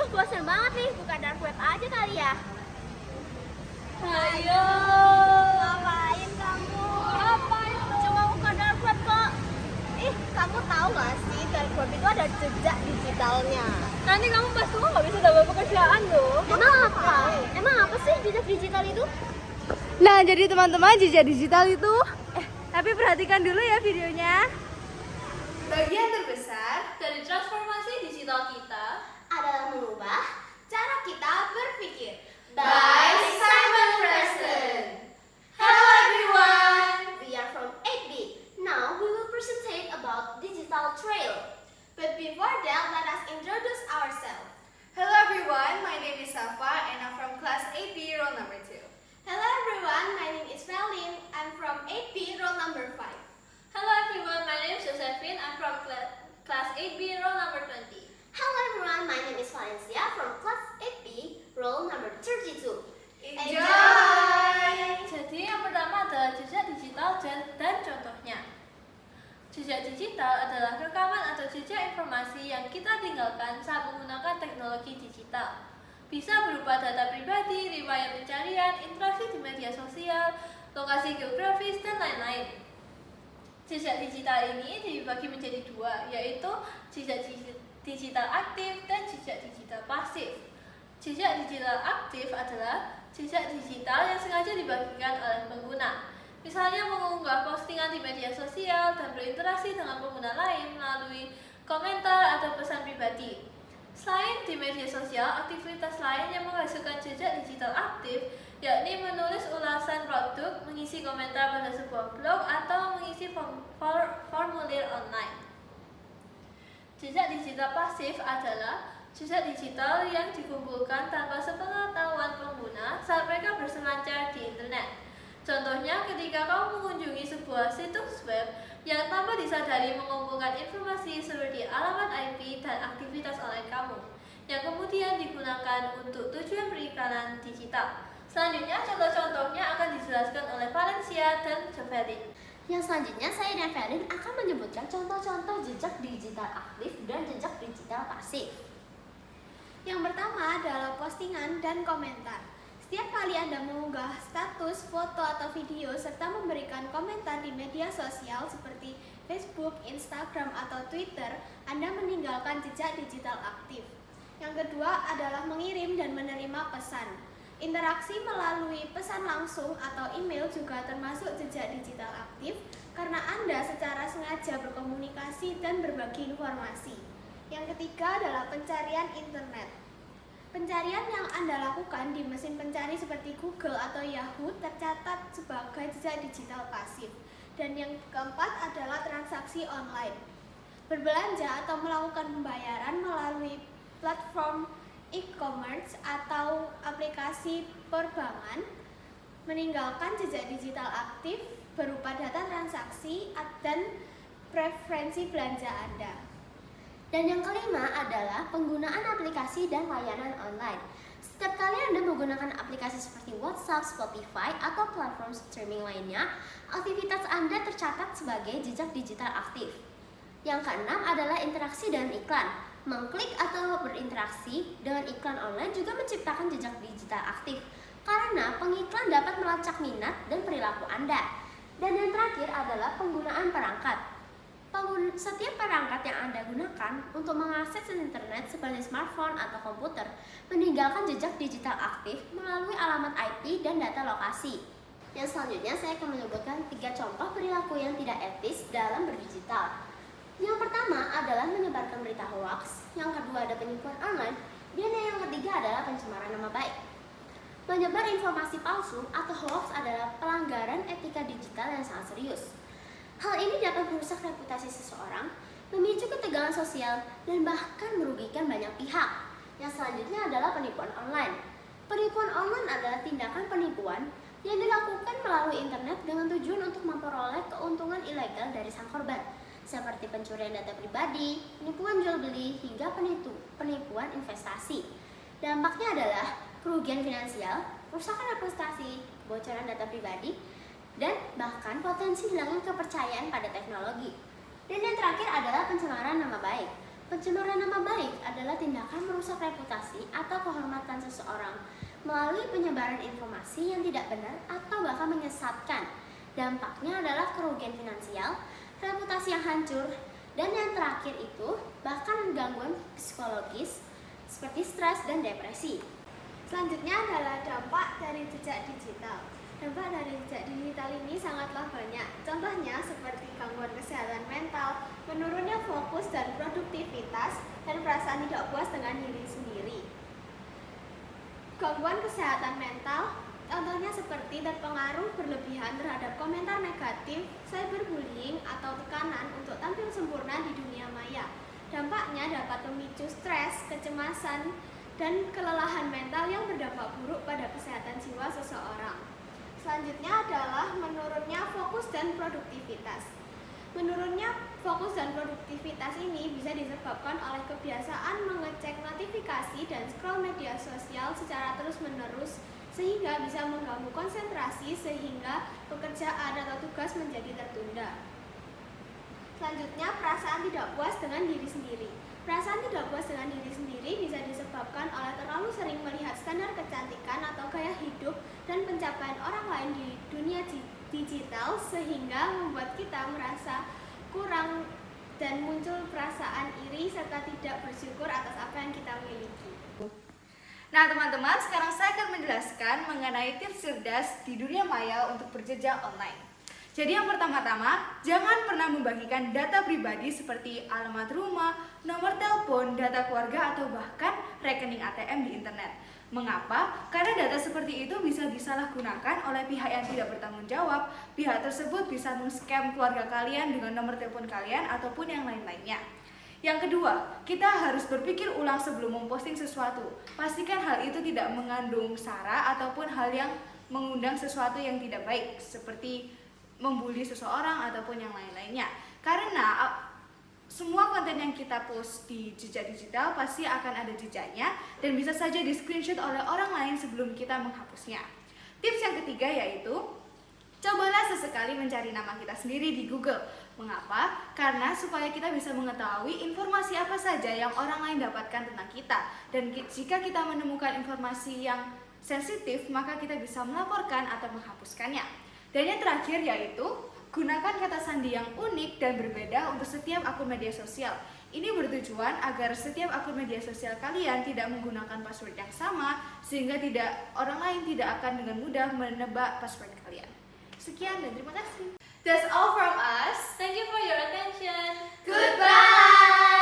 bosan banget nih, buka dark web aja kali ya. Ayo. Ngapain kamu? Ngapain tuh? Cuma buka dark web kok. Kamu tahu gak sih dark web itu ada jejak digitalnya. Nanti kamu pas tua nggak bisa dapat pekerjaan loh. Emang apa sih jejak digital itu? Nah, jadi teman-teman, jejak digital itu tapi perhatikan dulu ya videonya. Bagian terbesar dari transformasi digital kita Adalah mengubah cara kita berpikir. by Simon Preston. Hello everyone. We are from 8B. Now we will present about digital trail. But before that, let us introduce ourselves. Hello everyone, my name is Safa and I'm from class 8B, roll number 2. Hello everyone, my name is Melin. I'm from 8B, roll number 5. Hello everyone, my name is Josephine. I'm from class 8B, roll number 20. Hello everyone, my name is Valencia from class 8B, roll number 32. Jadi yang pertama adalah jejak digital dan contohnya. Jejak digital adalah rekaman atau jejak informasi yang kita tinggalkan saat menggunakan teknologi digital. Bisa berupa data pribadi, riwayat pencarian, interaksi di media sosial, lokasi geografis, dan lain-lain. Jejak digital ini dibagi menjadi dua, yaitu jejak digital aktif dan jejak digital pasif. Jejak digital aktif adalah jejak digital yang sengaja dibagikan oleh pengguna. Misalnya mengunggah postingan di media sosial dan berinteraksi dengan pengguna lain melalui komentar atau pesan pribadi. Selain di media sosial, aktivitas lain yang menghasilkan jejak digital aktif yakni menulis ulasan produk, mengisi komentar pada sebuah blog, atau mengisi formulir online. Jejak digital pasif adalah jejak digital yang dikumpulkan tanpa sepengetahuan pengguna saat mereka berselancar di internet. Contohnya ketika kamu mengunjungi sebuah situs web yang tanpa disadari mengumpulkan informasi seperti alamat IP dan aktivitas online kamu, yang kemudian digunakan untuk tujuan periklanan digital. Selanjutnya, contoh-contohnya akan dijelaskan oleh Valencia dan Jovelin. Yang selanjutnya saya dan Ferin akan menyebutkan contoh-contoh jejak digital aktif dan jejak digital pasif. Yang pertama adalah postingan dan komentar. Setiap kali Anda mengunggah status, foto, atau video serta memberikan komentar di media sosial seperti Facebook, Instagram, atau Twitter, Anda meninggalkan jejak digital aktif. Yang kedua adalah mengirim dan menerima pesan. Interaksi melalui pesan langsung atau email juga termasuk jejak digital aktif karena Anda secara sengaja berkomunikasi dan berbagi informasi. Yang ketiga adalah pencarian internet. Pencarian yang Anda lakukan di mesin pencari seperti Google atau Yahoo tercatat sebagai jejak digital pasif. Dan yang keempat adalah transaksi online. Berbelanja atau melakukan pembayaran melalui platform e-commerce atau aplikasi perbankan meninggalkan jejak digital aktif berupa data transaksi dan preferensi belanja Anda. Dan yang kelima adalah penggunaan aplikasi dan layanan online. Setiap kali Anda menggunakan aplikasi seperti WhatsApp, Spotify, atau platform streaming lainnya, aktivitas Anda tercatat sebagai jejak digital aktif. Yang keenam adalah interaksi dengan iklan. Mengklik atau berinteraksi dengan iklan online juga menciptakan jejak digital aktif karena pengiklan dapat melacak minat dan perilaku Anda. Dan yang terakhir adalah penggunaan perangkat. Setiap perangkat yang Anda gunakan untuk mengakses internet seperti smartphone atau komputer meninggalkan jejak digital aktif melalui alamat IP dan data lokasi. Yang selanjutnya saya akan menyebutkan 3 contoh perilaku yang tidak etis dalam berdigital. Yang pertama adalah menyebarkan berita hoax, yang kedua ada penipuan online, dan yang ketiga adalah pencemaran nama baik. Menyebar informasi palsu atau hoax adalah pelanggaran etika digital yang sangat serius. Hal ini dapat merusak reputasi seseorang, memicu ketegangan sosial, dan bahkan merugikan banyak pihak. Yang selanjutnya adalah penipuan online. Penipuan online adalah tindakan penipuan yang dilakukan melalui internet dengan tujuan untuk memperoleh keuntungan ilegal dari sang korban, seperti pencurian data pribadi, penipuan jual beli, hingga penipuan investasi. Dampaknya adalah kerugian finansial, kerusakan reputasi, kebocoran data pribadi, dan bahkan potensi hilangnya kepercayaan pada teknologi. Dan yang terakhir adalah pencemaran nama baik. Pencemaran nama baik adalah tindakan merusak reputasi atau kehormatan seseorang melalui penyebaran informasi yang tidak benar atau bahkan menyesatkan. Dampaknya adalah kerugian finansial, reputasi yang hancur, dan yang terakhir itu bahkan gangguan psikologis seperti stres dan depresi. Selanjutnya adalah dampak dari jejak digital. Dampak dari jejak digital ini sangatlah banyak. Contohnya seperti gangguan kesehatan mental, menurunnya fokus dan produktivitas, dan perasaan tidak puas dengan diri sendiri. Gangguan kesehatan mental, contohnya seperti terpengaruh berlebihan terhadap komentar negatif, cyberbullying, atau tekanan untuk tampil sempurna di dunia maya. Dampaknya dapat memicu stres, kecemasan, dan kelelahan mental yang berdampak buruk pada kesehatan jiwa seseorang. Selanjutnya adalah menurunnya fokus dan produktivitas. Menurunnya fokus dan produktivitas ini bisa disebabkan oleh kebiasaan mengecek notifikasi dan scroll media sosial secara terus-menerus sehingga bisa mengganggu konsentrasi sehingga pekerjaan atau tugas menjadi tertunda. Selanjutnya, perasaan tidak puas dengan diri sendiri. Perasaan tidak puas dengan diri sendiri bisa disebabkan oleh terlalu sering melihat standar kecantikan atau gaya hidup dan pencapaian orang lain di dunia digital sehingga membuat kita merasa kurang dan muncul perasaan iri serta tidak bersyukur atas apa yang kita miliki. Nah teman-teman, sekarang saya akan menjelaskan mengenai tips cerdas di dunia maya untuk berjejak online. Jadi yang pertama-tama, jangan pernah membagikan data pribadi seperti alamat rumah, nomor telepon, data keluarga, atau bahkan rekening ATM di internet. Mengapa? Karena data seperti itu bisa disalahgunakan oleh pihak yang tidak bertanggung jawab. Pihak tersebut bisa men-scam keluarga kalian dengan nomor telepon kalian ataupun yang lain-lainnya. Yang kedua, kita harus berpikir ulang sebelum memposting sesuatu. Pastikan hal itu tidak mengandung sara ataupun hal yang mengundang sesuatu yang tidak baik, seperti membuli seseorang ataupun yang lain-lainnya. Karena semua konten yang kita post di jejak digital pasti akan ada jejaknya dan bisa saja di screenshot oleh orang lain sebelum kita menghapusnya. Tips yang ketiga yaitu cobalah sesekali mencari nama kita sendiri di Google. Mengapa? Karena supaya kita bisa mengetahui informasi apa saja yang orang lain dapatkan tentang kita. Dan jika kita menemukan informasi yang sensitif, maka kita bisa melaporkan atau menghapuskannya. Dan yang terakhir yaitu gunakan kata sandi yang unik dan berbeda untuk setiap akun media sosial. Ini bertujuan agar setiap akun media sosial kalian tidak menggunakan password yang sama sehingga orang lain tidak akan dengan mudah menebak password kalian. Sekian dan terima kasih. That's all from us. Thank you for your attention. Goodbye!